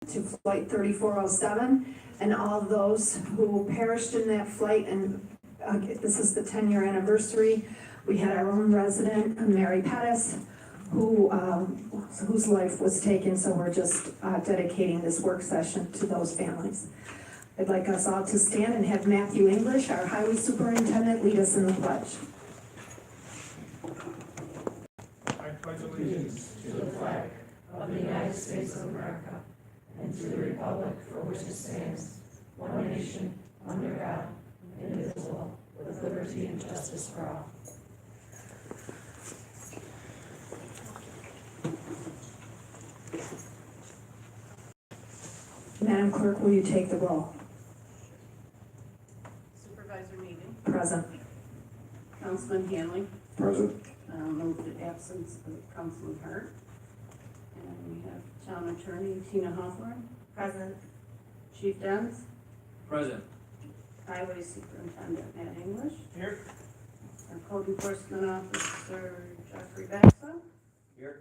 to Flight 3407 and all those who perished in that flight. And this is the 10-year anniversary. We had our own resident, Mary Pettis, whose life was taken, so we're just dedicating this work session to those families. I'd like us all to stand and have Matthew English, our highway superintendent, lead us in the pledge. I pledge allegiance to the flag of the United States of America and to the republic for which it stands, one nation, under God, indivisible, with liberty and justice for all. Madam Clerk, will you take the roll? Supervisor Meeting. Present. Councilman Hanley. Present. Note the absence of Councilman Hart. And we have Town Attorney Tina Hawthorne. Present. Chief Dents. Present. Highway Superintendent Matt English. Here. Our Code Enforcement Officer Jeffrey Baxa. Here.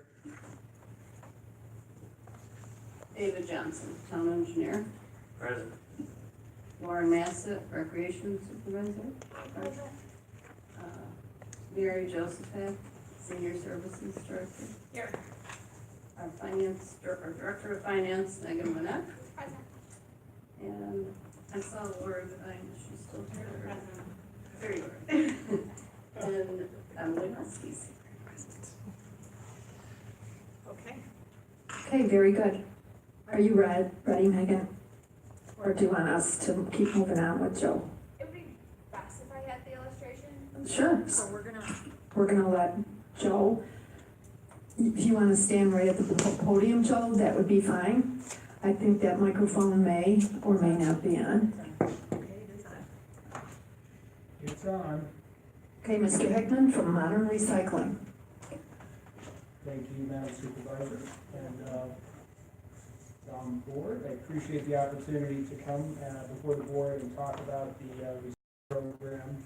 David Johnson, Town Engineer. Present. Lauren Massett, Recreation Supervisor. Present. Mary Josephat, Senior Services Director. Here. Our Director of Finance, Megan Manette. Present. And I saw Laura Devine, she's still here. Present. There you are. And Emily Muskies. Okay. Okay, very good. Are you ready, Megan? Or do you want us to keep moving on with Joe? It would be best if I had the illustration. Sure. So We're gonna let Joe, if you wanna stand right at the podium, Joe, that would be fine. I think that microphone may or may not be on. It's on. Okay, Mr. Hickman from Modern Recycling. Thank you, Madam Supervisor, and on board. I appreciate the opportunity to come before the board and talk about the recycling program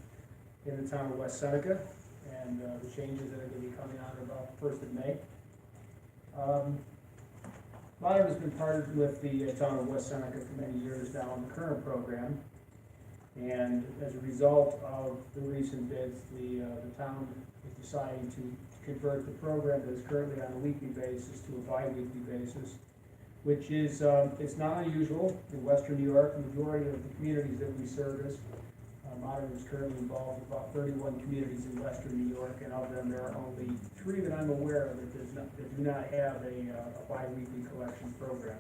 in the town of West Seneca and the changes that are going to be coming on about the 1st of May. Modern has been partnered with the town of West Seneca for many years now on the current program, and as a result of the recent bids, the town is deciding to convert the program that is currently on a weekly basis to a bi-weekly basis, which is it's not unusual in Western New York. The majority of the communities that we service, Modern is currently involved with about 31 communities in Western New York, and of them there are only 3 that I'm aware of that do not have a bi-weekly collection program.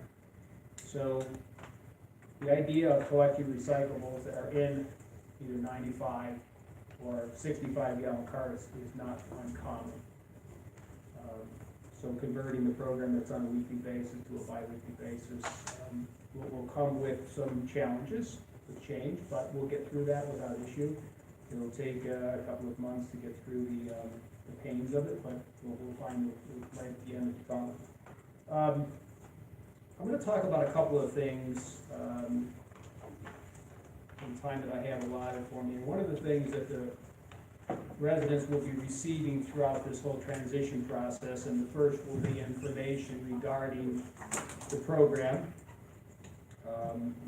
So the idea of collecting recyclables that are in either 95 or 65 gallon carts is not uncommon. So converting the program that's on a weekly basis to a bi-weekly basis will come with some challenges with change, but we'll get through that without issue. It'll take a couple of months to get through the pains of it, but we'll find it right at the end of the tunnel. I'm going to talk about a couple of things in time that I have allotted for me. And one of the things that the residents will be receiving throughout this whole transition process, and the first will be information regarding the program,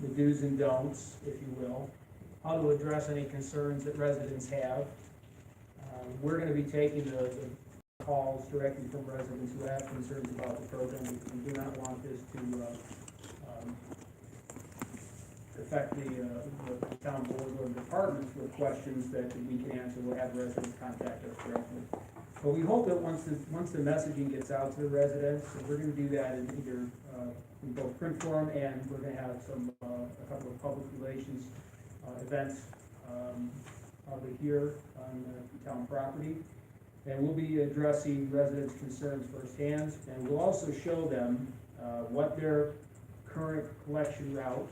the do's and don'ts, if you will, how to address any concerns that residents have. We're going to be taking the calls directly from residents who have concerns about the program. We do not want this to affect the town board or departments with questions that we can answer. We'll have residents contact us directly. But we hope that once the messaging gets out to the residents, and we're going to do that in either in both print form, and we're going to have a couple of public relations events probably here on the town property. And we'll be addressing residents' concerns firsthand, and we'll also show them what their current collection route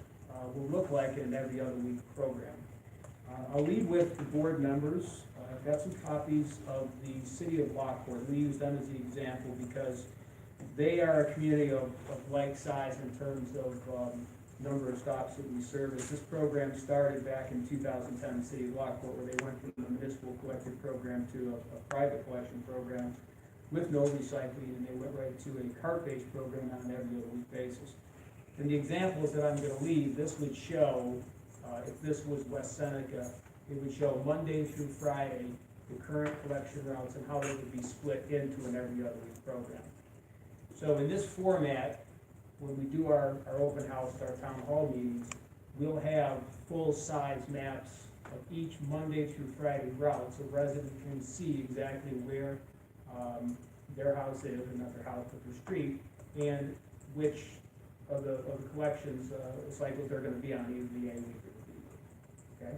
will look like in an every other week program. I'll lead with the board members. I've got some copies of the city of Lockport. We use them as the example because they are a community of like size in terms of number of stops that we service. This program started back in 2010 in the city of Lockport, where they went from a municipal collective program to a private collection program with no recycling, and they went right to a cart-based program on an every other week basis. And the examples that I'm gonna leave, this would show, if this was West Seneca, it would show Monday through Friday, the current collection routes and how they would be split into an every other week program. So in this format, when we do our open house, our town hall meetings, we'll have full-size maps of each Monday through Friday route, so residents can see exactly where their house is, and not their house, but their street, and which of the collections cycles they're gonna be on, either the A week or the B week, okay?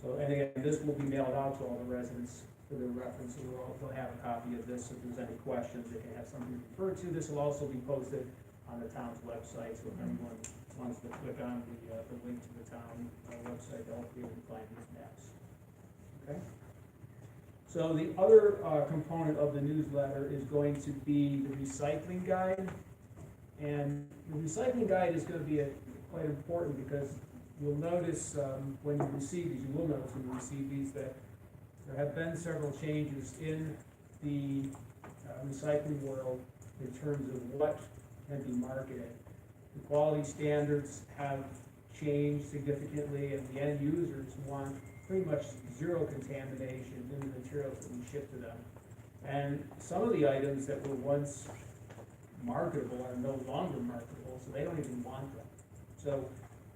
So, and again, this will be mailed out to all the residents for their reference, so they'll have a copy of this. If there's any questions, they can have something to refer to. This will also be posted on the town's website, so if anyone wants to click on the link to the town website, they'll be able to find these maps. Okay? So the other component of the newsletter is going to be the recycling guide. And the recycling guide is going to be quite important because you'll notice when you receive these, you will notice when you receive these that there have been several changes in the recycling world in terms of what can be marketed. The quality standards have changed significantly, and the end users want pretty much zero contamination in the materials that we ship to them. And some of the items that were once marketable are no longer marketable, so they don't even want them. So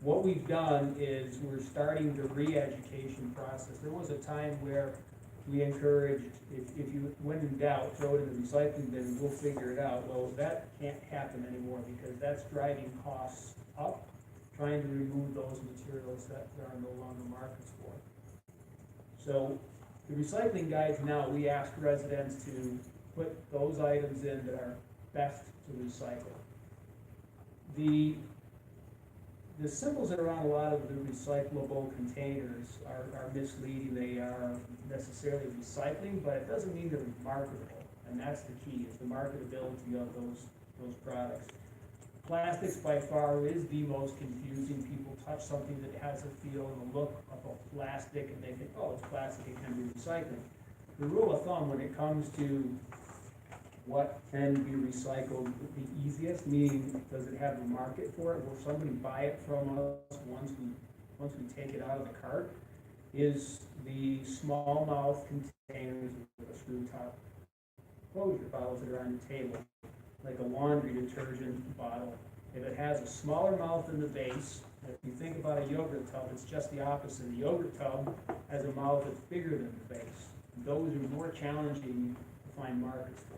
what we've done is we're starting the re-education process. There was a time where we encouraged, if you, when in doubt, throw it in the recycling bin and we'll figure it out. Well, that can't happen anymore because that's driving costs up, trying to remove those materials that there are no longer markets for. So the recycling guides now, we ask residents to put those items in that are best to recycle. The symbols that are on a lot of the recyclable containers are misleading. They are necessarily recycling, but it doesn't mean they're marketable. And that's the key, is the marketability of those products. Plastics by far is the most confusing. People touch something that has a feel and a look of a plastic and they think, oh, it's plastic, it can be recycling. The rule of thumb when it comes to what can be recycled the easiest, meaning does it have a market for it? Will somebody buy it from us once we take it out of the cart? Is the smallmouth containers with a screw top closure bottles that are on your table, like a laundry detergent bottle. If it has a smaller mouth in the base, if you think about a yogurt tub, it's just the opposite. The yogurt tub has a mouth that's bigger than the base. Those are more challenging to find markets for.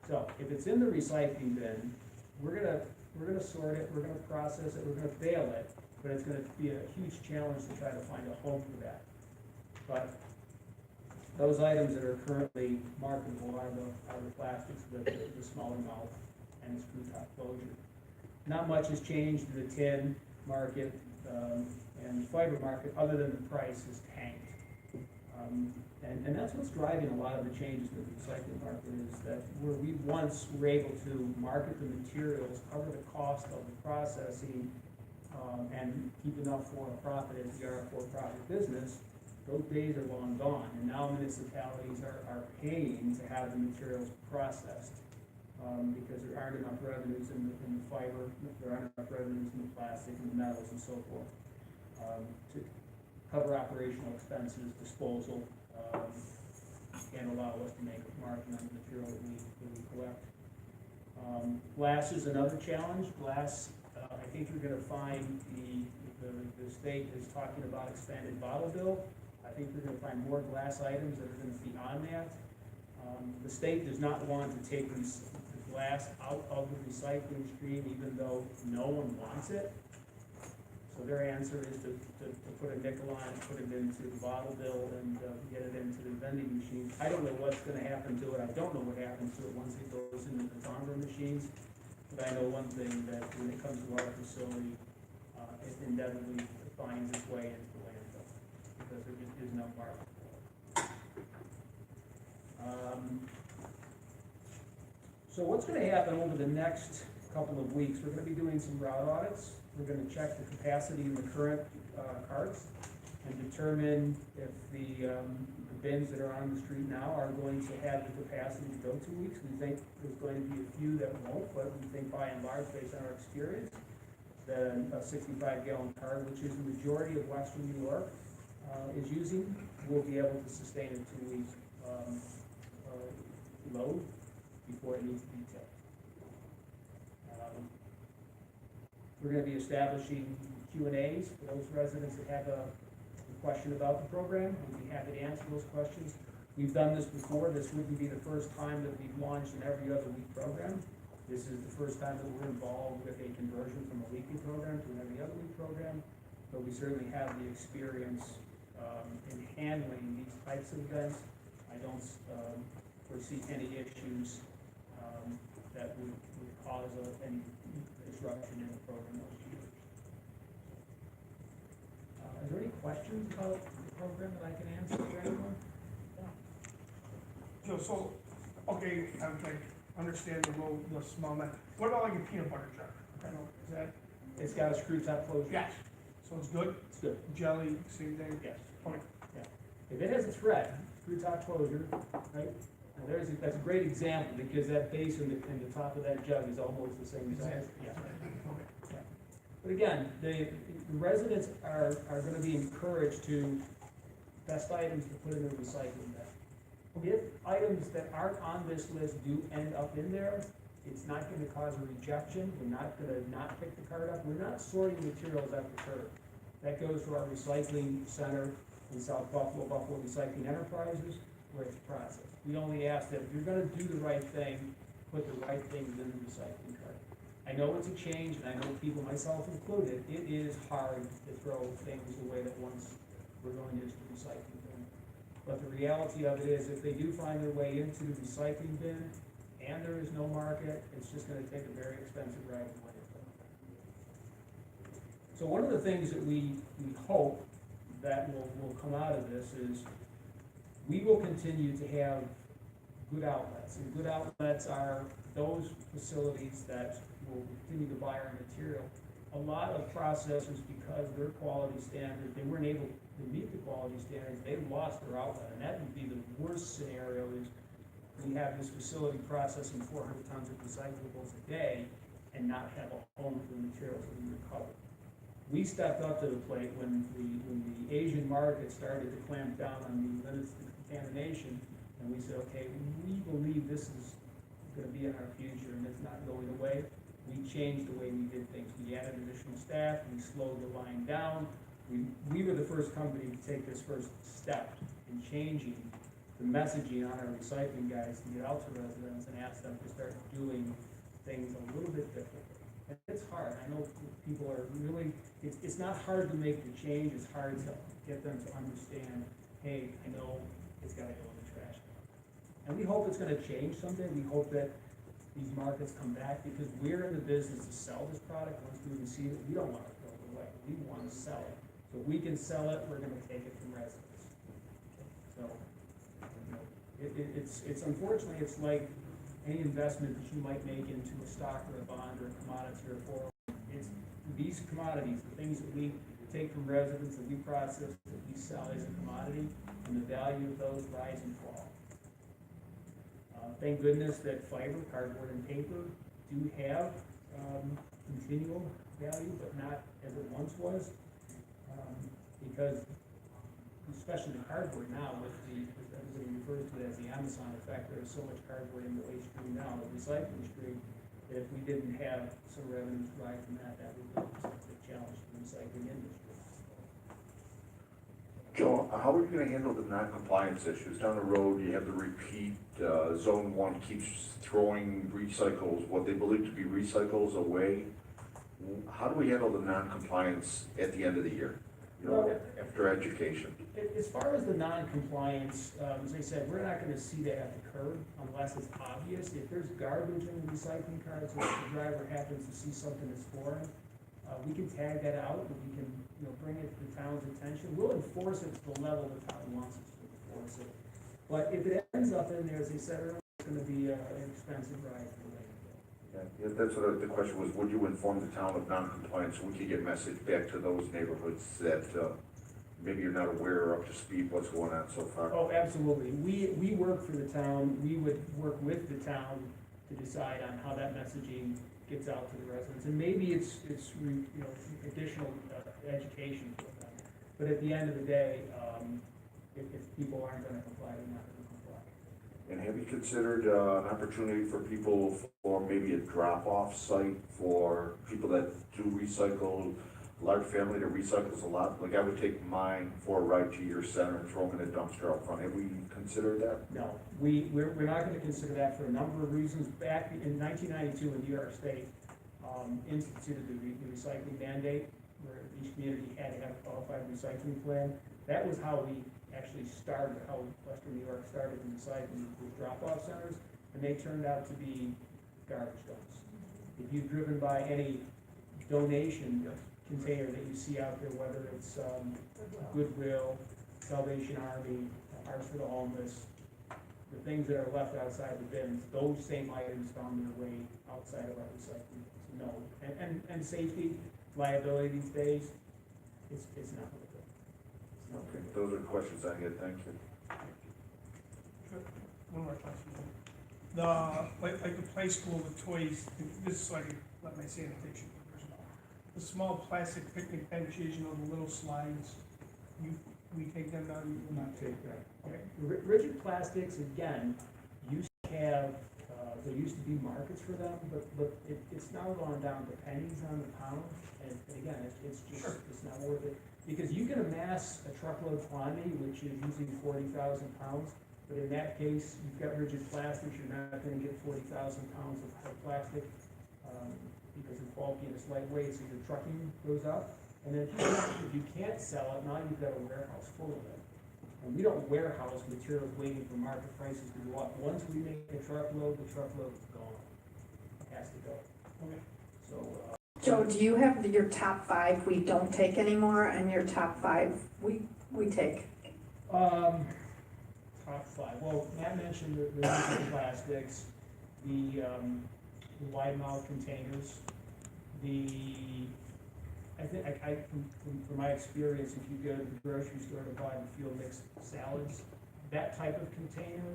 So if it's in the recycling bin, we're gonna sort it, we're gonna process it, we're gonna bale it, but it's gonna be a huge challenge to try to find a home for that. But those items that are currently marketable are the plastics with the smaller mouth and the screw top closure. Not much has changed in the tin market and the fiber market, other than the price has tanked. And that's what's driving a lot of the changes in the recycling market, is that where we once were able to market the materials, cover the cost of the processing, and keep enough for a profit as we are a for-profit business, those days are long gone. And now municipalities are paying to have the materials processed because there aren't enough revenues in the fiber, there aren't enough revenues in the plastic and the metals and so forth to cover operational expenses, disposal, and allow us to make a margin on the material that we collect. Glass is another challenge. Glass, I think you're going to find the state is talking about expanded bottle bill. I think you're going to find more glass items that are going to be on that. The state does not want to take the glass out of the recycling stream, even though no one wants it. So their answer is to put a nickel on it, put it into the bottle bill, and get it into the vending machines. I don't know what's going to happen to it. I don't know what happens to it once it goes into the Tonga machines. But I know one thing, that when it comes to our facility, it inevitably finds its way into the landfill because there just is no market for it. So what's going to happen over the next couple of weeks? We're going to be doing some route audits. We're going to check the capacity in the current carts and determine if the bins that are on the street now are going to have the capacity to go 2 weeks. We think there's going to be a few that won't, but we think by and large, based on our experience, than a 65-gallon car, which is the majority of western New York is using, will be able to sustain a 2-week load before it needs to be tipped. We're going to be establishing Q&As for those residents that have a question about the program. We'd be happy to answer those questions. We've done this before. This wouldn't be the first time that we've launched an every other week program. This is the first time that we're involved with a conversion from a weekly program to an every other week program. But we certainly have the experience in handling these types of events. I don't foresee any issues that would cause any disruption in the program those years. Is there any questions about the program that I can answer for anyone? Joe, so, okay, understand the small amount. What about like a peanut butter jar? I know, is that, It's got a screw top closure. yes, so it's good? It's good. Jelly, same thing? Yes. Okay. If it has a thread, screw top closure, right? Now that's a great example because that base and the top of that jug is almost the same size. Yeah. Okay. But again, the residents are gonna be encouraged to best items to put in the recycling bin. If items that aren't on this list do end up in there, it's not gonna cause a rejection. We're not gonna not pick the card up. We're not sorting materials at the curb. That goes to our recycling center in South Buffalo, Buffalo Recycling Enterprises, where it's processed. We only ask that if you're gonna do the right thing, put the right things in the recycling cart. I know it's a change, and I know people, myself included, it is hard to throw things away that once we're going into the recycling bin. But the reality of it is, if they do find their way into the recycling bin, and there is no market, it's just gonna take a very expensive ride to win it. So one of the things that we hope that will come out of this is we will continue to have good outlets. And good outlets are those facilities that will continue to buy our material. A lot of processors, because their quality standards, they weren't able to meet the quality standards, they lost their outlet. And that would be the worst scenario is we have this facility processing 400 tons of recyclables a day and not have a home for the materials that we recover. We stepped up to the plate when the Asian market started to clamp down on the limits to contamination, and we said, okay, we believe this is gonna be in our future and it's not going away. We changed the way we did things. We added additional staff, we slowed the line down. We were the first company to take this first step in changing the messaging on our recycling guys to get out to residents and ask them to start doing things a little bit differently. And it's hard. I know people are really, it's not hard to make the change, it's hard to get them to understand, hey, I know it's gotta go in the trash. And we hope it's gonna change someday. We hope that these markets come back because we're in the business to sell this product. Once we receive it, we don't want to throw it away. We want to sell it. So if we can sell it, we're gonna take it from residents. So, it's unfortunately, it's like any investment that you might make into a stock or a bond or a commodity or a 401. It's these commodities, the things that we take from residents, that we process, that we sell as a commodity, and the value of those rise and fall. Thank goodness that fiber, cardboard, and paper do have continual value, but not as it once was, because especially the cardboard now, with everybody refers to it as the Amazon effect, there's so much cardboard in the waste stream now, the recycling stream, that if we didn't have some revenues derived from that, that would be a challenge to the recycling industry. Joe, how are you gonna handle the non-compliance issues? Down the road, you have the repeat, zone one keeps throwing recycles, what they believe to be recycles away. How do we handle the non-compliance at the end of the year? You know, after education? As far as the non-compliance, as I said, we're not gonna see that at the curb unless it's obvious. If there's garbage in the recycling carts, or if the driver happens to see something that's foreign, we can tag that out and we can, bring it to the town's attention. We'll enforce it to the level the town wants us to enforce it. But if it ends up in there, as I said earlier, it's gonna be an expensive ride for the landfill. Yeah, that's what the question was, would you inform the town of non-compliance so we could get message back to those neighborhoods that maybe you're not aware or up to speed what's going on so far? Oh, absolutely. We work for the town. We would work with the town to decide on how that messaging gets out to the residents, and maybe it's additional education for them. But at the end of the day, if people aren't gonna comply, they're not gonna comply. And have you considered an opportunity for people for maybe a drop-off site for people that do recycle, large family that recycles a lot? Like I would take mine for a ride to your center and throw them in a dumpster out front. Have we considered that? No, we're not gonna consider that for a number of reasons. Back in 1992, in New York State, instituted the recycling mandate, where each community had to have a qualified recycling plan. That was how we actually started, how Western New York started in recycling with drop-off centers, and they turned out to be garbage dumps. If you've driven by any donation container that you see out there, whether it's Goodwill, Salvation Army, Hearts for the Homeless, the things that are left outside the bins, those same items found their way outside of our recycling. So no, and safety, liability these days, it's not worth it. It's not worth Okay, it. those are questions I had, thank you. One more question. Like the play school with toys, this is so I can let my sanitation workers know. The small plastic picnic benches, the little slides, we take them down, you will not take that. Okay. Rigid plastics, again, used to have, there used to be markets for them, but it's now gone down to pennies on the pound, and again, it's just, it's not worth it. Because you can amass a truckload quantity, which is usually 40,000 pounds, but in that case, you've got rigid plastics, you're not gonna get 40,000 pounds of plastic, because it's bulky and it's lightweight, so your trucking goes up. And then if you can't sell it, now you've got a warehouse full of it. And we don't warehouse materials waiting for market prices to go up. Once we make a truckload, the truckload is gone. It has to go. Okay. So, Joe, do you have your top 5 we don't take anymore, and your top 5 we take? top 5. Well, Matt mentioned the rigid plastics, the wide mouth containers, I think, from my experience, if you go to the grocery store to buy the field mixed salads, that type of container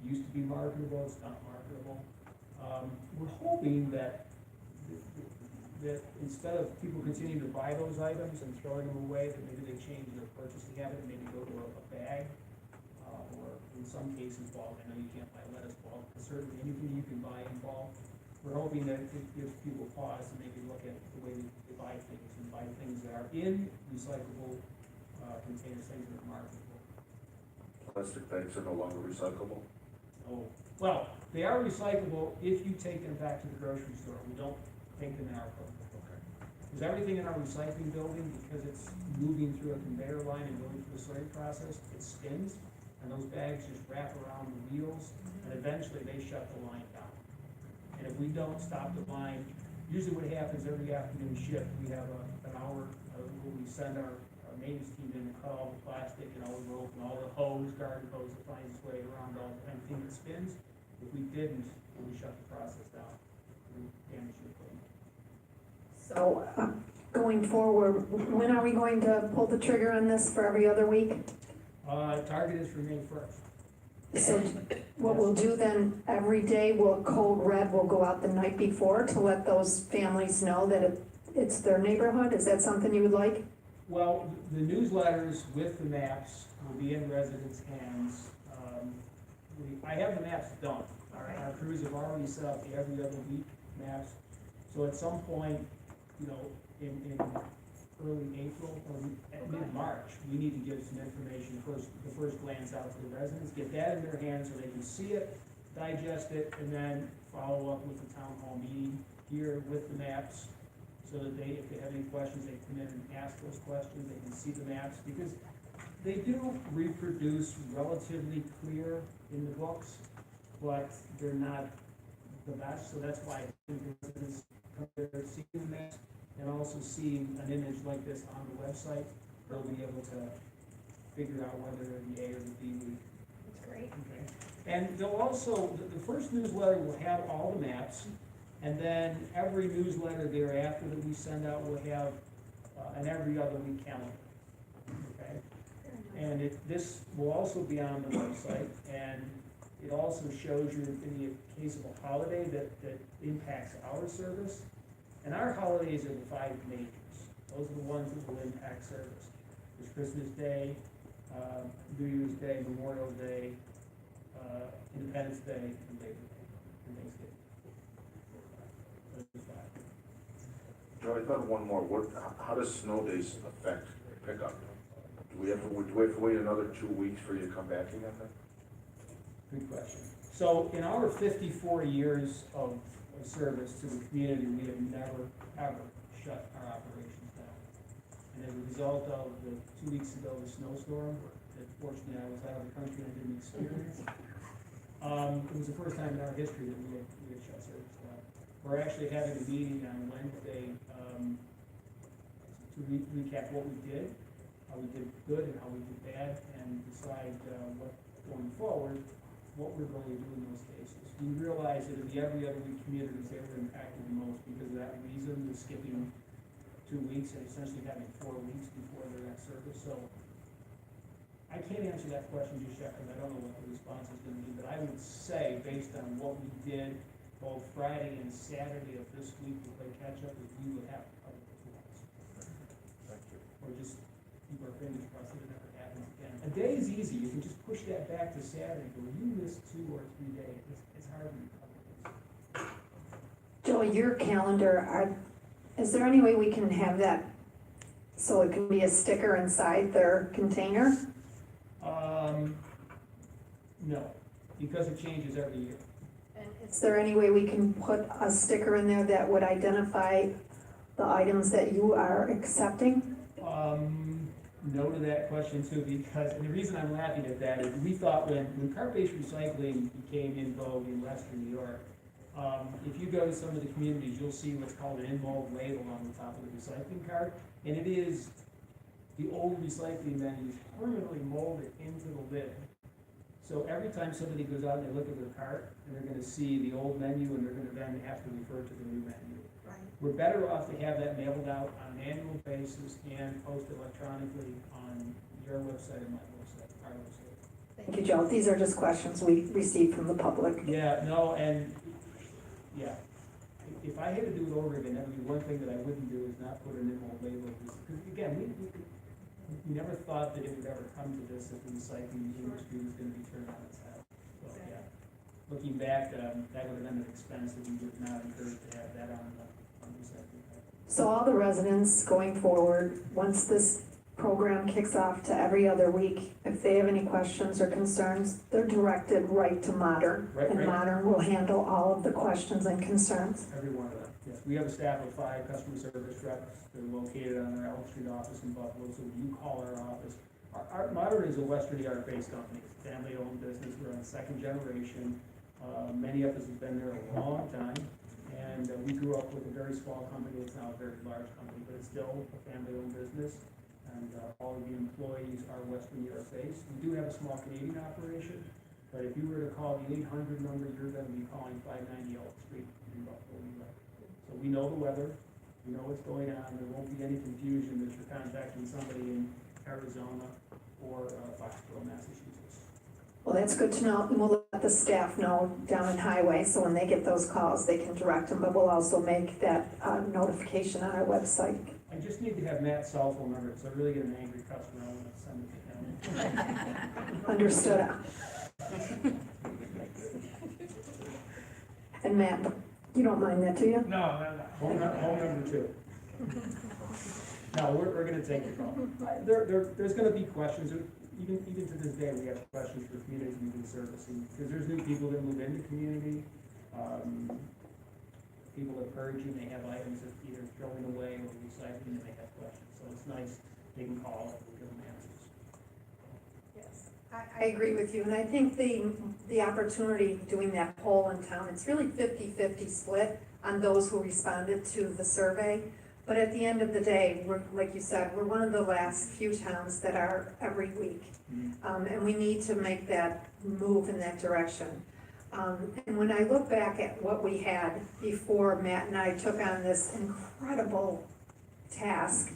used to be marketable, it's not marketable. We're hoping that instead of people continuing to buy those items and throwing them away, that maybe they change their purchasing habit, maybe go to a bag, or in some cases bulk. I know you can't buy lettuce bulk, but certainly anything you can buy in bulk. We're hoping that it gives people pause and maybe look at the way they buy things and buy things that are in recyclable containers, things that are marketable. Plastic bags are no longer recyclable? Oh, well, they are recyclable if you take them back to the grocery store. We don't take them in our program. Okay. Because everything in our recycling building, because it's moving through a conveyor line and going through the sorting process, it spins, and those bags just wrap around the wheels, and eventually they shut the line down. And if we don't stop the line, usually what happens every afternoon shift, we have an hour where we send our maintenance team in to cut all the plastic and all the rope and all the hose, garden hose that finds its way around all anything that spins. If we didn't, we shut the process down. We damage the equipment. So, going forward, when are we going to pull the trigger on this for every other week? Target is for May 1st. So what we'll do then, every day, code red will go out the night before to let those families know that it's their neighborhood? Is that something you would like? Well, the newsletters with the maps will be in residents' hands. I have the maps done. Our crews have already set up the every other week maps. So at some point, in early April or at mid-March, we need to give some information the first glance out to the residents, get that in their hands so they can see it, digest it, and then follow up with the town hall meeting here with the maps, so that if they have any questions, they come in and ask those questions, they can see the maps, because they do reproduce relatively clear in the books, but they're not the best, so that's why I think the residents come there and see the maps, and also seeing an image like this on the website, they'll be able to figure out whether they're the A or the B week. That's great. Okay. And they'll also, the first newsletter will have all the maps, and then every newsletter thereafter that we send out will have an every other week calendar. Okay? And this will also be on the website, and It also shows you in the case of a holiday that impacts our service. And our holidays are the 5 majors. Those are the ones that will impact service. There's Christmas Day, New Year's Day, Memorial Day, Independence Day, and Labor Day, and Thanksgiving. Those are 5. Joe, I thought one more, how does snow days affect pickup? Do we have to wait another 2 weeks for you to come back again then? Good question. So in our 54 years of service to the community, we have never, ever shut our operations down. And as a result of the 2 weeks ago, the snowstorm, that fortunately I was out of the country and didn't experience, it was the first time in our history that we had shut service down. We're actually having a meeting on Wednesday to recap what we did, how we did good and how we did bad, and decide what going forward, what we're going to do in those cases. We realize that in the every other week communities, they were impacted the most because of that reason, the skipping 2 weeks and essentially having 4 weeks before their next service. So I can't answer that question just yet because I don't know what the response is going to be, but I would say based on what we did both Friday and Saturday of this week to play catch up, is we would have to cover the 2 months. Thank you. Or just keep our fingers crossed that it never happens again. A day is easy, you can just push that back to Saturday, but when you miss 2 or 3 days, it's hard to recover. Joe, your calendar, is there any way we can have that so it can be a sticker inside their container? No, because it changes every year. And is there any way we can put a sticker in there that would identify the items that you are accepting? No to that question too, because, and the reason I'm laughing at that is we thought when cart-based recycling became in vogue in Western New York, if you go to some of the communities, you'll see what's called an in-mold label on the top of the recycling cart, and it is the old recycling menus permanently molded into the lid. So every time somebody goes out and they look at their cart, and they're gonna see the old menu, and they're gonna then have to refer to the new menu. Right. We're better off to have that mailed out on an annual basis and posted electronically on your website and my website, our website. Thank you, Joe. These are just questions we received from the public. Yeah, no, and, yeah. If I had to do it over again, that would be one thing that I wouldn't do, is not put an in-mold label. Because again, we never thought that it would ever come to this, that the recycling industry was gonna be turned on its head. So, yeah. Looking back, that would have been an expense that we would not encourage to have that on recycling. So all the residents going forward, once this program kicks off to every other week, if they have any questions or concerns, they're directed right to Modern. Right. And Modern will handle all of the questions and concerns. Every one of them, yes. We have a staff of 5 customer service reps. They're located on our Elm Street office in Buffalo, so when you call our office, our Modern is a Western New York-based company. It's a family-owned business. We're on 2nd generation. Many of us have been there a long time. And we grew up with a very small company. It's now a very large company, but it's still a family-owned business. And all of the employees are Western New York based. We do have a small Canadian operation, but if you were to call the 800 number, you're gonna be calling 590 Elk Street in Buffalo, New York. So we know the weather, we know what's going on, there won't be any confusion that you're contacting somebody in Arizona or Foxborough, Massachusetts. Well, that's good to know, and we'll let the staff know down in Highway, so when they get those calls, they can direct them, but we'll also make that notification on our website. I just need to have Matt's cell phone number, so I really get an angry customer, I want to send it to him. Understood. And Matt, you don't mind that, do you? No. Home number 2. No, we're gonna take the call. There's gonna be questions, even to this day, we have questions for communities we've been servicing, because there's new people that move into community. People are purging, they have items that either throwing away or recycling, and they have questions, so it's nice, they can call and we'll give them answers. Yes, I agree with you, and I think the opportunity doing that poll in town, it's really 50-50 split on those who responded to the survey. But at the end of the day, we're, like you said, we're one of the last few towns that are every week. And we need to make that move in that direction. And when I look back at what we had before Matt and I took on this incredible task,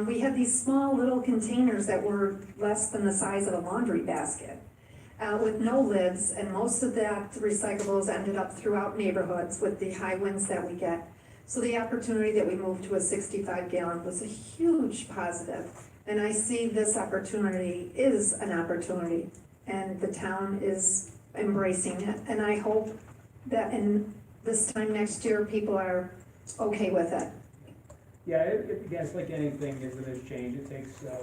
we had these small little containers that were less than the size of a laundry basket. with no lids, and most of that recyclables ended up throughout neighborhoods with the high winds that we get. So the opportunity that we moved to a 65 gallon was a huge positive. And I see this opportunity is an opportunity, and the town is embracing it. And I hope that in this time next year, people are okay with it. Yeah, again, it's like anything, isn't it, change, it takes a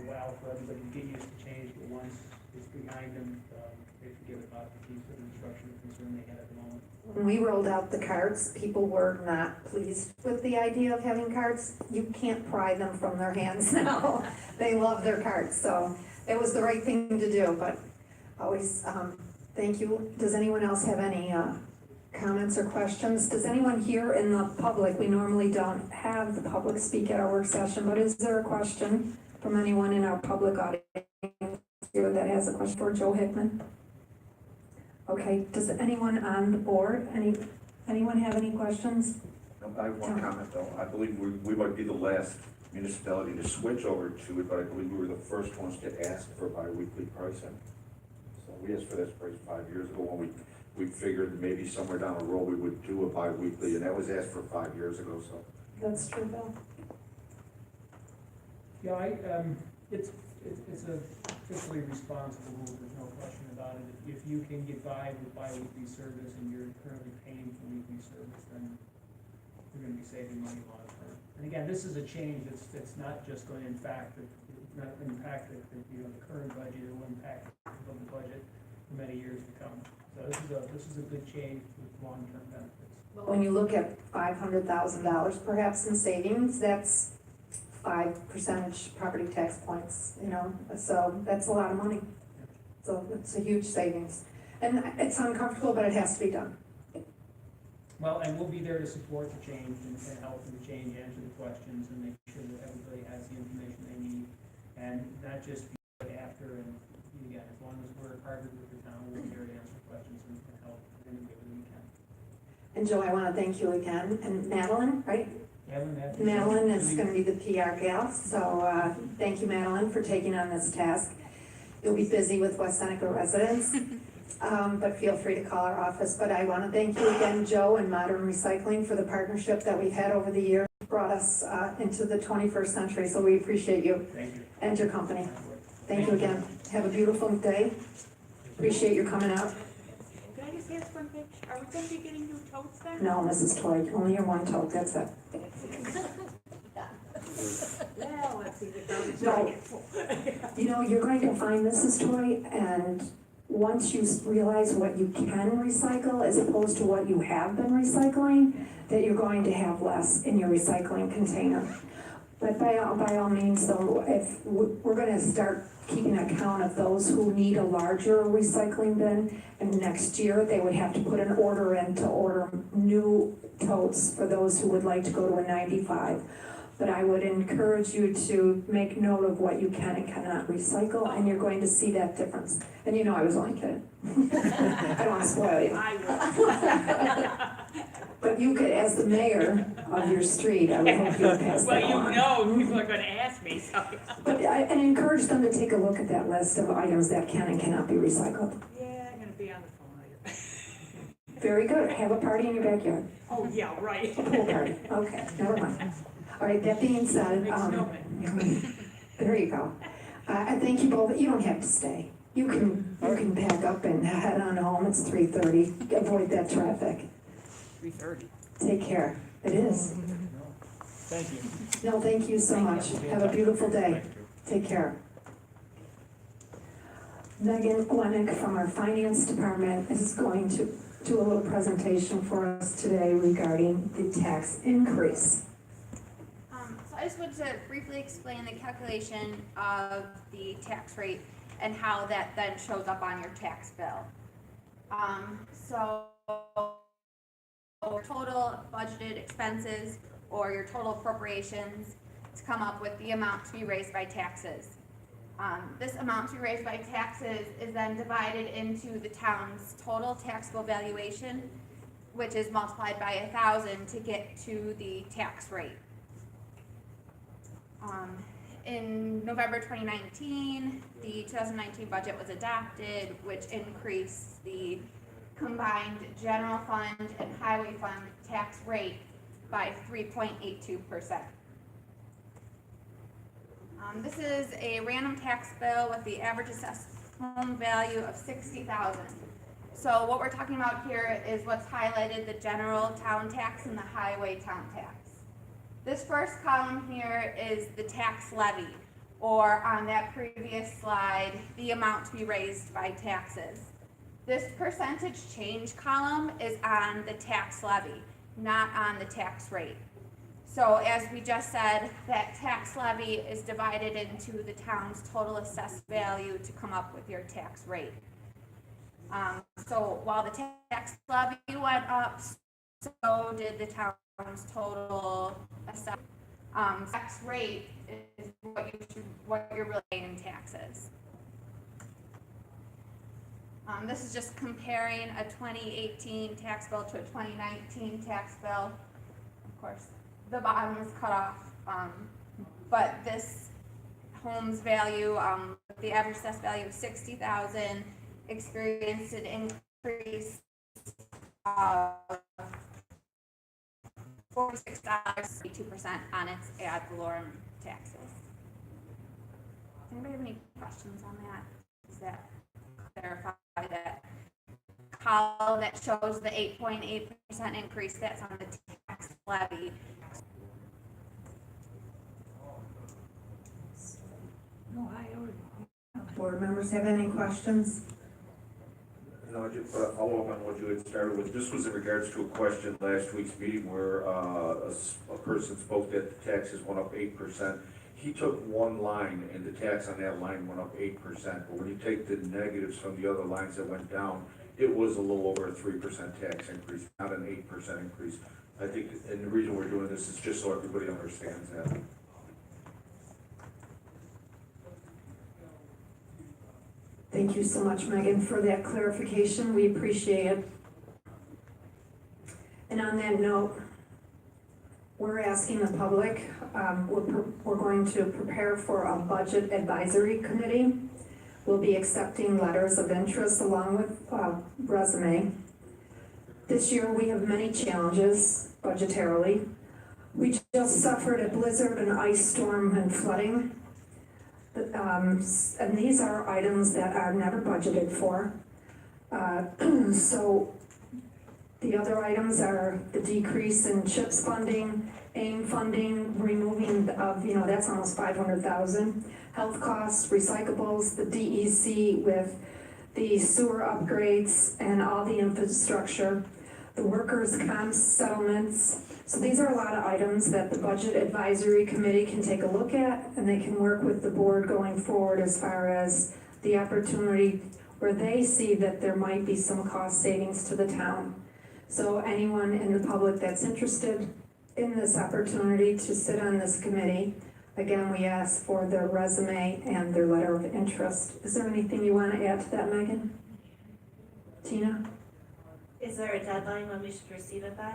while for everybody to get used to change, but once it's behind them, they forget about the piece of instruction or concern they had at the moment. When we rolled out the carts, people were not pleased with the idea of having carts. You can't pry them from their hands now. They love their carts, so it was the right thing to do, but always, thank you. Does anyone else have any comments or questions? Does anyone here in the public, we normally don't have the public speak at our work session, but is there a question from anyone in our public audience here that has a question for Joe Hickman? Okay, does anyone on the board, anyone have any questions? No, I have one comment though. I believe we might be the last municipality to switch over to it, but I believe we were the first ones to ask for biweekly pricing. So we asked for this price 5 years ago when we figured maybe somewhere down the road we would do a biweekly, and that was asked for 5 years ago, so. That's true, Bill. Yeah, it's officially responsible move, there's no question about it. If you can get by with bi-weekly service and you're currently paying for weekly service, then you're gonna be saving money long term. And again, this is a change that's not just going to impact the current budget, it will impact the budget for many years to come. So this is a good change with long-term benefits. But when you look at $500,000 perhaps in savings, that's 5% property tax points, so that's a lot of money. So it's a huge savings. And it's uncomfortable, but it has to be done. Well, and we'll be there to support the change and help with the change, answer the questions, and make sure that everybody has the information they need, and not just be after, and again, as long as we're partnered with the town, we'll be there to answer questions and help in any way that we can. And Joe, I want to thank you again, and Madeline, right? Madeline is going to be the PR gal, so thank you, Madeline, for taking on this task. You'll be busy with West Seneca residents, but feel free to call our office. But I want to thank you again, Joe, and Modern Recycling for the partnership that we've had over the years. Brought us into the 21st century, so we appreciate you. Thank you. And your company. Thank you again. Have a beautiful day. Appreciate your coming out. Can I just ask one thing? Are we gonna be getting new totes then? No, Mrs. Toy, only your one tote, that's it. Well, let's see, the garbage No. will get full. You're going to find Mrs. Toy, and once you realize what you can recycle as opposed to what you have been recycling, that you're going to have less in your recycling container. But by all means, though, if we're going to start keeping account of those who need a larger recycling bin, and next year they would have to put an order in to order new totes for those who would like to go to a 95. But I would encourage you to make note of what you can and cannot recycle, and you're going to see that difference. And I was only kidding. I don't want to spoil you. I But you could, as the mayor of your street, I would hope you would pass that on. Well, people are gonna ask me, so. But and encourage them to take a look at that list of items that can and cannot be recycled. Yeah, I'm gonna be on the phone later. Very good. Have a party in your backyard. Oh, yeah, right. A pool party. Okay, never mind. All right, that being said, there you go. I thank you both. You don't have to stay. You can pack up and head on home. It's 3:30. Avoid that traffic. 3:30. Take care. It is. Thank you. No, thank you so much. Have a beautiful day. Take care. Megan Lennick from our finance department is going to do a little presentation for us today regarding the tax increase. So I just wanted to briefly explain the calculation of the tax rate and how that then shows up on your tax bill. So your total budgeted expenses or your total appropriations to come up with the amount to be raised by taxes. This amount to be raised by taxes is then divided into the town's total taxable valuation, which is multiplied by 1,000 to get to the tax rate. in November 2019, the 2019 budget was adopted, which increased the combined general fund and highway fund tax rate by 3.82%. This is a random tax bill with the average assessed home value of $60,000. So what we're talking about here is what's highlighted, the general town tax and the highway town tax. This first column here is the tax levy, or on that previous slide, the amount to be raised by taxes. This percentage change column is on the tax levy, not on the tax rate. So as we just said, that tax levy is divided into the town's total assessed value to come up with your tax rate. So while the tax levy went up, so did the town's total assessed. Tax rate is what you're really paying in taxes. This is just comparing a 2018 tax bill to a 2019 tax bill. Of course, the bottom is cut off, but this home's value, the average assessed value of $60,000, experienced an increase of $46, 2% on its ad valorem taxes. Does anybody have any questions on that? Does that clarify that column that shows the 8.8% increase that's on the tax levy? No, board members have any questions? No, just follow up on what you had started with. This was in regards to a question last week's meeting where a person spoke that the taxes went up 8%. He took one line and the tax on that line went up 8%. But when you take the negatives from the other lines that went down, it was a little over a 3% tax increase, not an 8% increase. I think, and the reason we're doing this is just so everybody understands that. Thank you so much, Megan, for that clarification. We appreciate it. And on that note, we're asking the public, we're going to prepare for a budget advisory committee. We'll be accepting letters of interest along with resume. This year we have many challenges budgetarily. We just suffered a blizzard, an ice storm, and flooding. And these are items that are never budgeted for. So the other items are the decrease in CHIPS funding, AIM funding, removing of, that's almost 500,000. Health costs, recyclables, the DEC with the sewer upgrades and all the infrastructure, the workers' comp settlements. So these are a lot of items that the Budget Advisory Committee can take a look at, and they can work with the board going forward as far as the opportunity where they see that there might be some cost savings to the town. So anyone in the public that's interested in this opportunity to sit on this committee, again, we ask for their resume and their letter of interest. Is there anything you want to add to that, Megan? Tina? Is there a deadline when we should receive it by?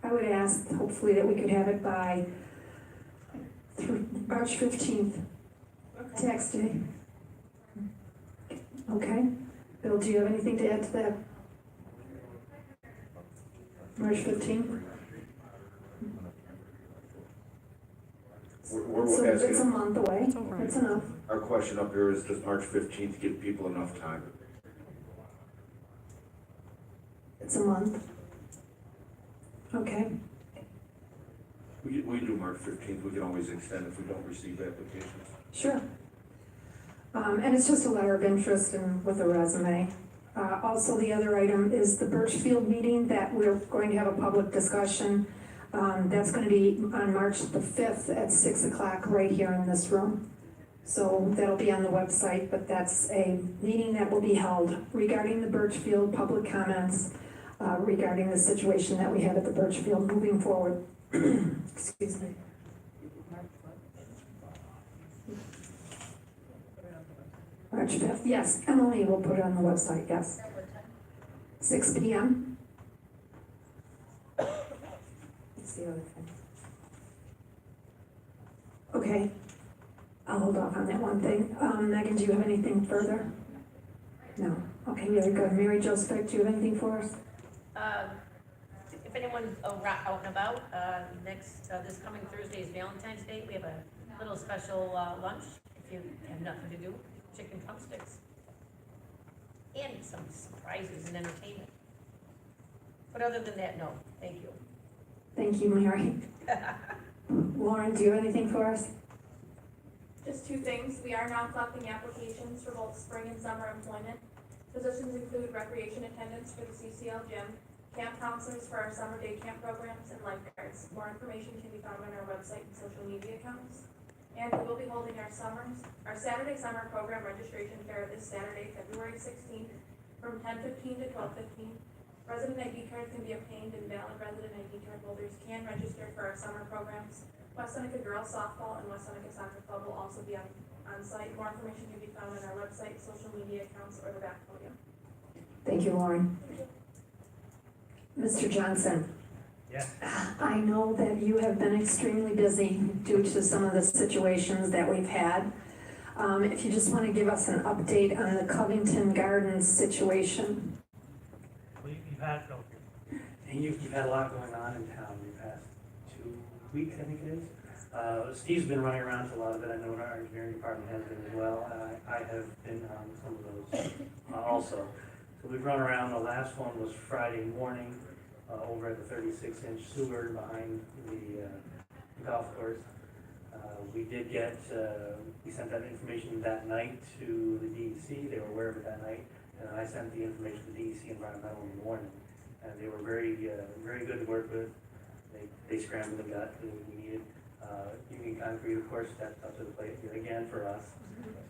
I would ask, hopefully, that we could have it by March 15th, Okay. tax day. Okay? Bill, do you have anything to add to that? March 15th? We're So it's a asking, month away. It's enough. our question up here is, does March 15th give people enough time? It's a month. Okay. We do March 15th, we can always extend if we don't receive applications. Sure. And it's just a letter of interest and with a resume. Also, the other item is the Burchfield meeting that we're going to have a public discussion. That's going to be on March the 5th at 6 o'clock right here in this room. So that'll be on the website, but that's a meeting that will be held regarding the Burchfield public comments, regarding the situation that we have at the Burchfield moving forward. Excuse me. March 5th, yes, Emily will put it on the website, yes. 6 p.m. That's the other thing. Okay. I'll hold off on that one thing. Megan, do you have anything further? No. Okay, very good. Mary Joseph, do you have anything for us? If anyone's out and about, this coming Thursday is Valentine's Day. We have a little special lunch, if you have nothing to do, chicken drumsticks. And some surprises and entertainment. But other than that, no, thank you. Thank you, Mary. Lauren, do you have anything for us? Just two things. We are now collecting applications for both spring and summer employment. Positions include recreation attendants for the CCL gym, camp counselors for our summer day camp programs, and lifeguards. More information can be found on our website and social media accounts. And we will be holding our Saturday summer program registration fair this Saturday, February 16th, from 10:15 to 12:15. Resident ID cards can be obtained, and valid resident ID card holders can register for our summer programs. West Seneca Girls Softball and West Seneca Soccer Club will also be on site. More information can be found on our website, social media accounts, or the back podium. Thank you, Lauren. Mr. Johnson? Yes. I know that you have been extremely busy due to some of the situations that we've had. If you just want to give us an update on the Covington Gardens situation. Well, you've had a lot going on in town in the past 2 weeks, I think it is. Steve's been running around to a lot of it. I know our engineering department has been as well. I have been on some of those also. So we've run around. The last one was Friday morning over at the 36-inch sewer behind the golf course. We sent that information that night to the DEC. They were aware of it that night. And I sent the information to DEC Environmental in the morning. And they were very good to work with. They scrambled and got what we needed. Union Concrete, of course, stepped up to the plate again for us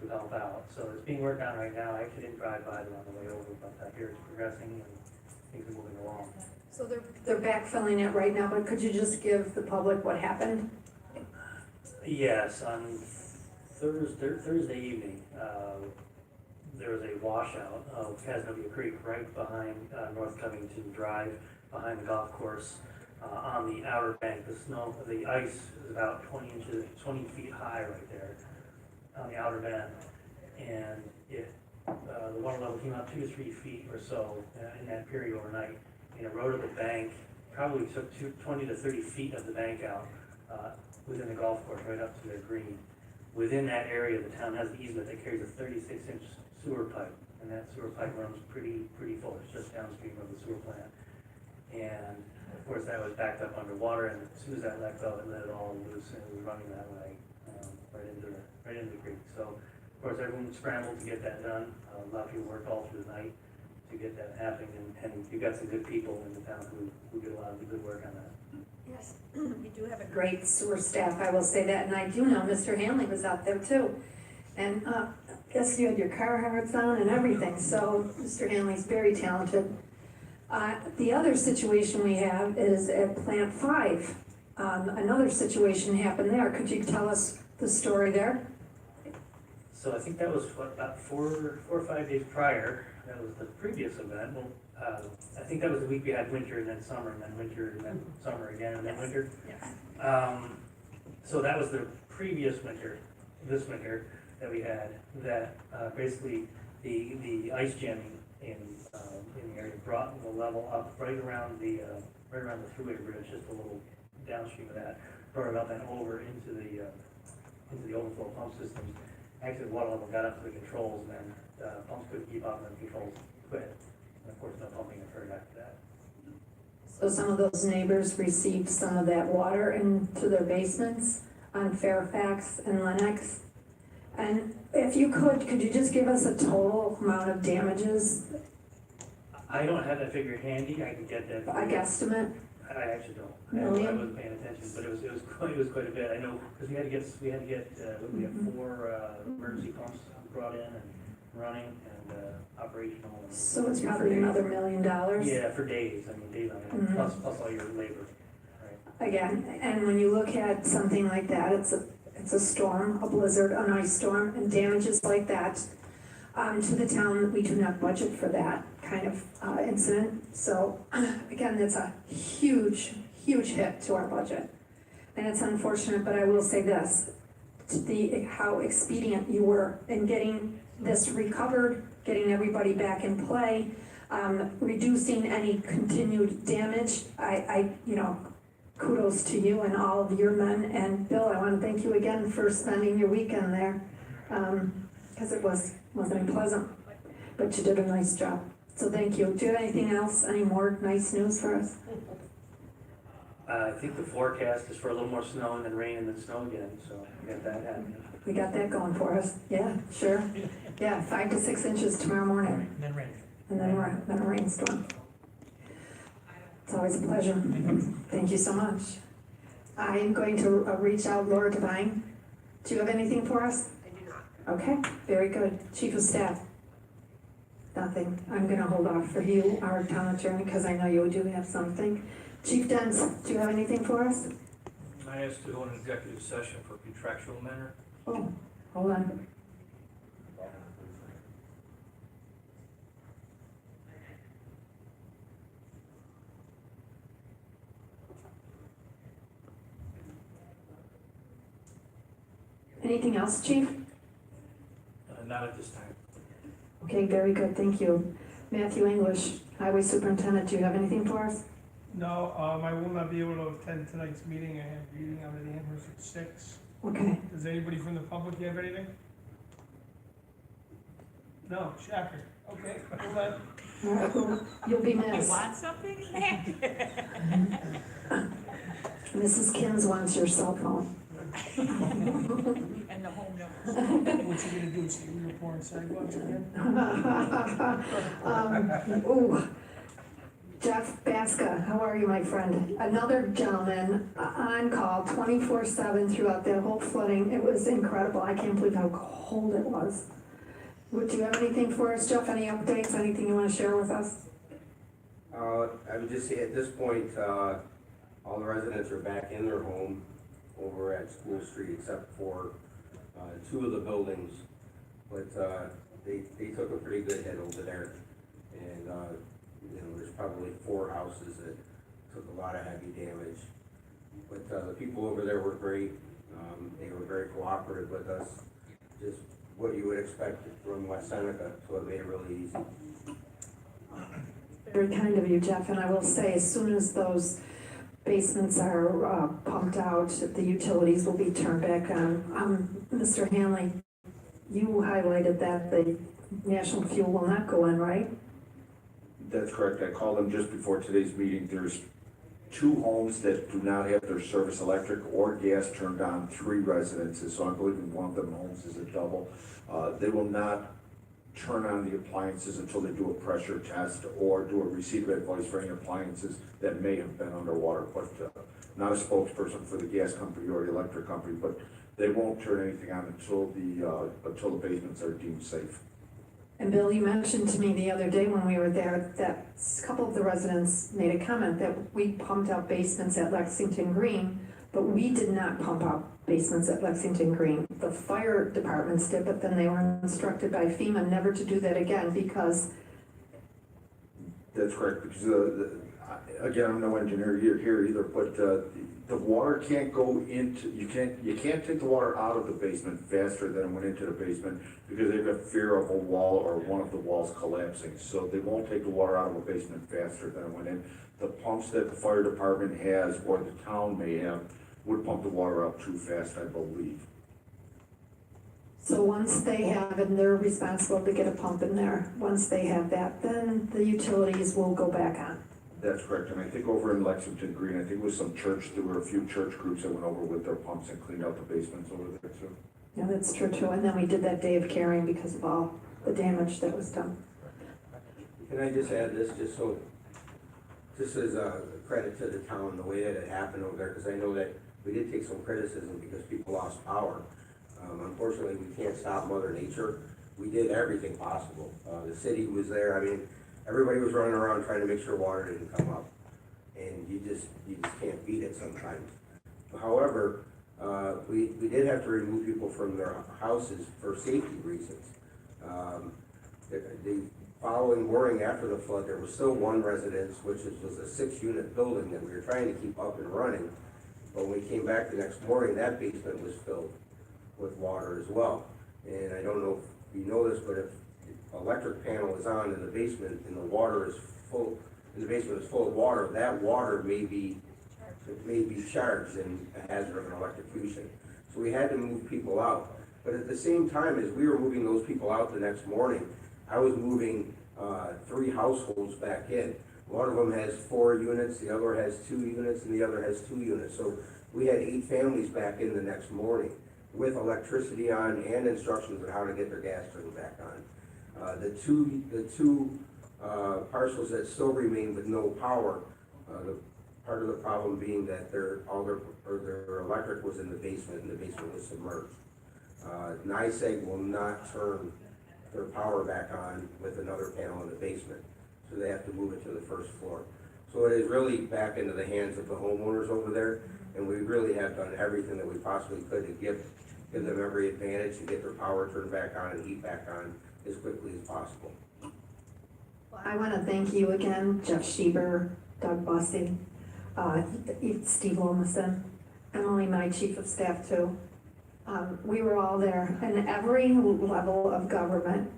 to help out. So it's being worked on right now. I actually didn't drive by them on the way over, but I hear it's progressing and things are moving along. So they're backfilling it right now, but could you just give the public what happened? Yes, on Thursday evening, there was a washout of Casnovia Creek right behind North Covington Drive, behind the golf course, on the outer bank. The ice is about 20 feet high right there on the outer bend, and the water level came up 2 to 3 feet or so in that period overnight, and eroded the bank. Probably took 20 to 30 feet of the bank out within the golf course, right up to their green. Within that area, the town has an easement that carries a 36-inch sewer pipe, and that sewer pipe runs pretty full. It's just downstream of the sewer plant. And of course, that was backed up underwater, and as soon as that let go, it let it all loose, and it was running that way right into the creek. So, of course, everyone scrambled to get that done. A lot of people worked all through the night to get that happening, and you've got some good people in the town who did a lot of good work on that. Yes, we do have a great sewer staff, I will say that, and I do know Mr. Hanley was out there too. And I guess you had your Carhartts on and everything, so Mr. Hanley's very talented. The other situation we have is at Plant 5. Another situation happened there. Could you tell us the story there? So I think that was about 4 or 5 days prior. That was the previous event. Well, I think that was the week we had winter and then summer and then winter and then summer again and then winter. Yes. So that was the previous winter, this winter that we had. That basically the ice jamming in the area brought the level up right around the thruway bridge, just a little downstream of that, brought it up and over into the overflow pump systems. Actually, the water level got up to the controls, and then pumps couldn't keep up, and the controls quit. And of course, no pumping occurred after that. So some of those neighbors received some of that water into their basements on Fairfax and Lennox. And if you could you just give us a total amount of damages? I don't have that figure handy. I can get that. A guesstimate? I actually don't. Million? I wasn't paying attention, but it was quite a bit. I know because we had to get we have 4 emergency pumps brought in and running and operational. And So it's probably another $1 million? Yeah, for days. I mean, days on end, plus all your labor. Right. Again, and when you look at something like that, it's a storm, a blizzard, an ice storm, and damages like that to the town, we do not budget for that kind of incident. So again, that's a huge hit to our budget. And it's unfortunate, but I will say this, how expedient you were in getting this recovered, getting everybody back in play, reducing any continued damage. Kudos to you and all of your men. And Bill, I want to thank you again for spending your weekend there, because it wasn't pleasant, but you did a nice job. So thank you. Do you have anything else, any more nice news for us? I think the forecast is for a little more snow and then rain and then snow again, so we got that happening. We got that going for us. Yeah, sure. Yeah, 5 to 6 inches tomorrow morning. And then rain. And then a rainstorm. It's always a pleasure. Thank you so much. I am going to reach out, Laura Devine. Do you have anything for us? I do not. Okay, very good. Chief of Staff? Nothing. I'm gonna hold off for you, our town attorney, because I know you do have something. Chief Dents, do you have anything for us? I asked to go into executive session for contractual matter. Oh, hold on. Anything else, Chief? Not at this time. Okay, very good, thank you. Matthew English, Highway Superintendent, do you have anything for us? No, I will not be able to attend tonight's meeting. I have a meeting out at Amherst at 6. Okay. Does anybody from the public have anything? No, shocker. Okay, hold on. All right, well, you'll be You missed. want something? Mrs. Kins wants your cell phone. And the home number. What you gonna do, see we were pouring sidewalks again? Ooh. Jeff Baska, how are you, my friend? Another gentleman on call 24/7 throughout that whole flooding. It was incredible. I can't believe how cold it was. Would you have anything for us, Jeff? Any updates? Anything you want to share with us? I would just say at this point, all the residents are back in their home over at School Street except for 2 of the buildings. But they took a pretty good hit over there. And there's probably 4 houses that took a lot of heavy damage. But the people over there were great. They were very cooperative with us. Just what you would expect from West Seneca, so it made it really easy. Very kind of you, Jeff, and I will say, as soon as those basements are pumped out, the utilities will be turned back on. Mr. Hanley, you highlighted that the national fuel will not go in, right? That's correct. I called them just before today's meeting. There's 2 homes that do not have their service electric or gas turned on, 3 residences, so I believe in one of them homes is a double. They will not turn on the appliances until they do a pressure test or do a receiver advice for any appliances that may have been underwater, but not a spokesperson for the gas company or the electric company, but they won't turn anything on until the basements are deemed safe. And Bill, you mentioned to me the other day when we were there that a couple of the residents made a comment that we pumped out basements at Lexington Green, but we did not pump out basements at Lexington Green. The fire departments did, but then they were instructed by FEMA never to do that again because... That's correct, because again, I'm no engineer here either, but the water can't go into, you can't take the water out of the basement faster than it went into the basement because they've got fear of a wall or one of the walls collapsing. So they won't take the water out of a basement faster than it went in. The pumps that the fire department has or the town may have would pump the water up too fast, I believe. So once they have, and they're responsible to get a pump in there, once they have that, then the utilities will go back on. That's correct, and I think over in Lexington Green, I think it was there were a few church groups that went over with their pumps and cleaned out the basements over there too. Yeah, that's true too. And then we did that day of caring because of all the damage that was done. Can I just add this, just as a credit to the town, the way that it happened over there, because I know that we did take some criticism because people lost power. Unfortunately, we can't stop Mother Nature. We did everything possible. The city was there. I mean, everybody was running around trying to make sure water didn't come up. And you just can't beat it sometimes. However, we did have to remove people from their houses for safety reasons. The following morning after the flood, there was still 1 residence, which was a 6-unit building that we were trying to keep up and running. But when we came back the next morning, that basement was filled. with water as well. And I don't know if you know this, but if electric panel is on in the basement and the water is full, and the basement is full of water, that water may be charged and a hazard of an electrocution. So we had to move people out. But at the same time, as we were moving those people out the next morning, I was moving 3 households back in. One of them has 4 units, the other has 2 units, and the other has 2 units. So we had 8 families back in the next morning with electricity on and instructions on how to get their gas turned back on. The two parcels that still remain with no power, part of the problem being that their electric was in the basement and the basement was submerged. NICEAG will not turn their power back on with another panel in the basement, so they have to move it to the first floor. So it is really back into the hands of the homeowners over there, and we really have done everything that we possibly could to give them every advantage to get their power turned back on and heat back on as quickly as possible. Well, I want to thank you again, Jeff Schieber, Doug Bussey, Steve Lomason, Emily, my chief of staff too. We were all there, and every level of government,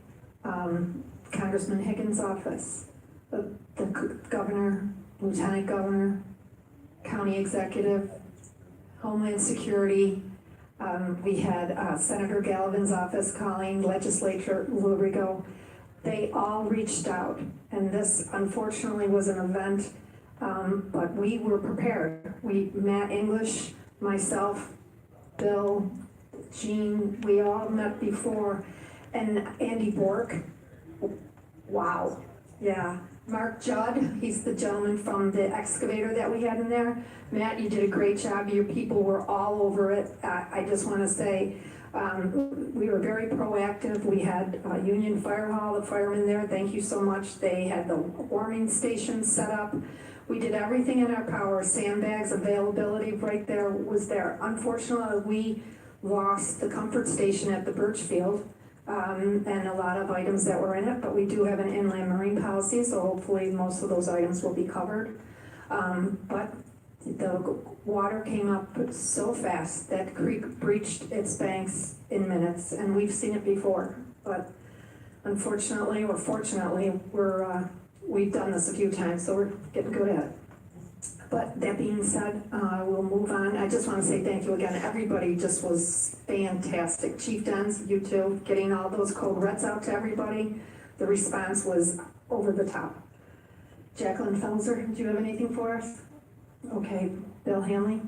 Congressman Higgins' office, the governor, lieutenant governor, county executive, Homeland Security. We had Senator Gallivan's office calling, Legislature Lurigo. They all reached out, and this unfortunately was an event, but we were prepared. Matt English, myself, Bill, Jean, we all met before, and Andy Bork, wow, yeah. Mark Judd, he's the gentleman from the excavator that we had in there. Matt, you did a great job, your people were all over it. I just wanna say, we were very proactive. We had Union Fire Hall, the firemen there, thank you so much. They had the warming station set up. We did everything in our power, sandbags availability right there was there. Unfortunately, we lost the comfort station at the Burchfield, and a lot of items that were in it, but we do have an inland marine policy, so hopefully most of those items will be covered. But the water came up so fast that creek breached its banks in minutes, and we've seen it before. But unfortunately, or fortunately, we've done this a few times, so we're getting good at it. But that being said, we'll move on. I just want to say thank you again. Everybody just was fantastic. Chief Dens, you too, getting all those code reds out to everybody. The response was over the top. Jacqueline Felser, do you have anything for us? Okay, Bill Hanley,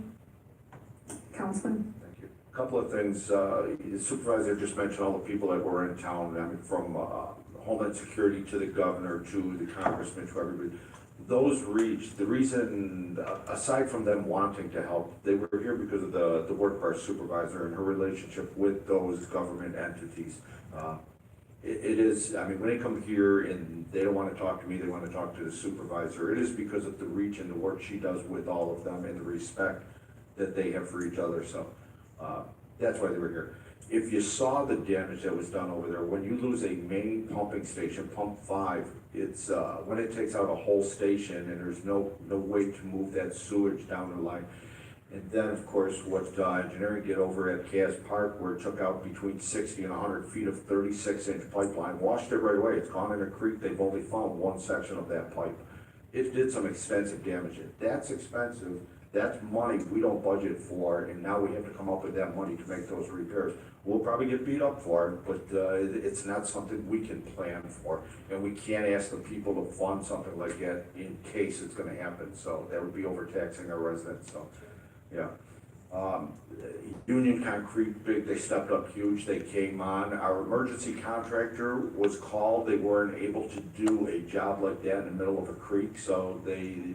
Councilman. Thank you. A couple of things. The supervisor just mentioned all the people that were in town, I mean, from Homeland Security to the governor to the congressman to everybody. Those reached, the reason, aside from them wanting to help, they were here because of the work of our supervisor and her relationship with those government entities. It is, I mean, when they come here and they don't want to talk to me, they want to talk to the supervisor, it is because of the reach and the work she does with all of them and the respect that they have for each other, so that's why they were here. If you saw the damage that was done over there, when you lose a main pumping station, pump 5, it's when it takes out a whole station and there's no way to move that sewage down the line. And then, of course, what engineering did over at Cass Park, where it took out between 60 and 100 feet of 36-inch pipeline, washed it right away. It's gone in a creek. They've only found one section of that pipe. It did some expensive damage. That's expensive. That's money we don't budget for, and now we have to come up with that money to make those repairs. We'll probably get beat up for it, but it's not something we can plan for, and we can't ask the people to fund something like that in case it's gonna happen, so that would be overtaxing our residents, so, yeah. Union Concrete, they stepped up huge, they came on. Our emergency contractor was called, they weren't able to do a job like that in the middle of a creek, so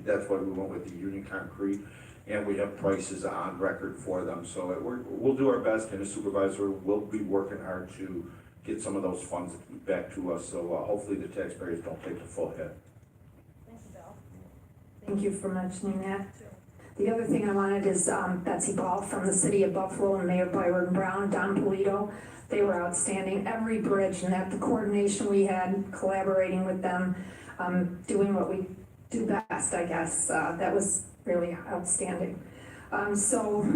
that's why we went with the Union Concrete. And we have prices on record for them, so we'll do our best, and the supervisor will be working hard to get some of those funds back to us, so hopefully the taxpayers don't take the full hit. Thank you, Bill. Thank you for mentioning that. The other thing I wanted is Betsy Ball from the city of Buffalo and Mayor Byron Brown, Don Polito. They were outstanding. Every bridge and that the coordination we had, collaborating with them, doing what we do best, I guess. That was really outstanding. So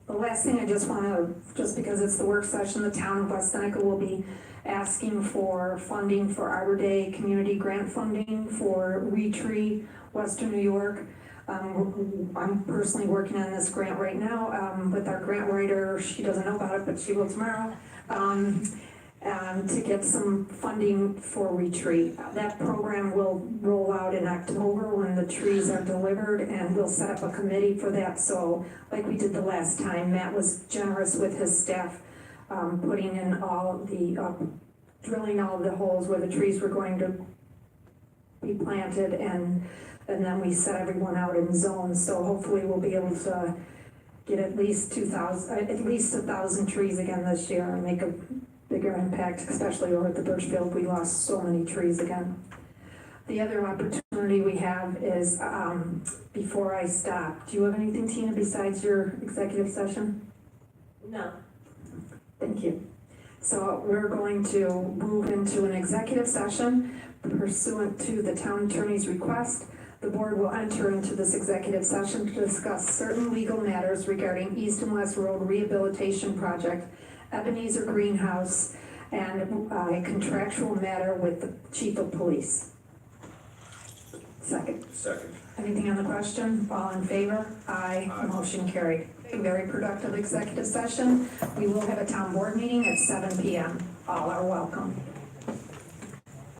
The last thing I just wanna, just because it's the work session, the town of West Seneca will be asking for funding for Arbor Day community grant funding for Retree, Western New York. I'm personally working on this grant right now, with our grant writer. She doesn't know about it, but she will tomorrow. To get some funding for Retreat. That program will roll out in October when the trees are delivered, and we'll set up a committee for that. So like we did the last time, Matt was generous with his staff, putting in all the, drilling all the holes where the trees were going to be planted, and then we set everyone out in zones. So hopefully we'll be able to get at least 1,000 trees again this year and make a bigger impact, especially over at the Burchfield. We lost so many trees again. The other opportunity we have is, before I stop, do you have anything, Tina, besides your executive session? No. Thank you. So we're going to move into an executive session pursuant to the town attorney's request. The board will enter into this executive session to discuss certain legal matters regarding East and West Road Rehabilitation Project, Ebenezer Greenhouse, and a contractual matter with the chief of police. Second. Second. Anything on the question? All in favor? Aye. Aye. Motion carried. A very productive executive session. We will have a town board meeting at 7 p.m. All are welcome.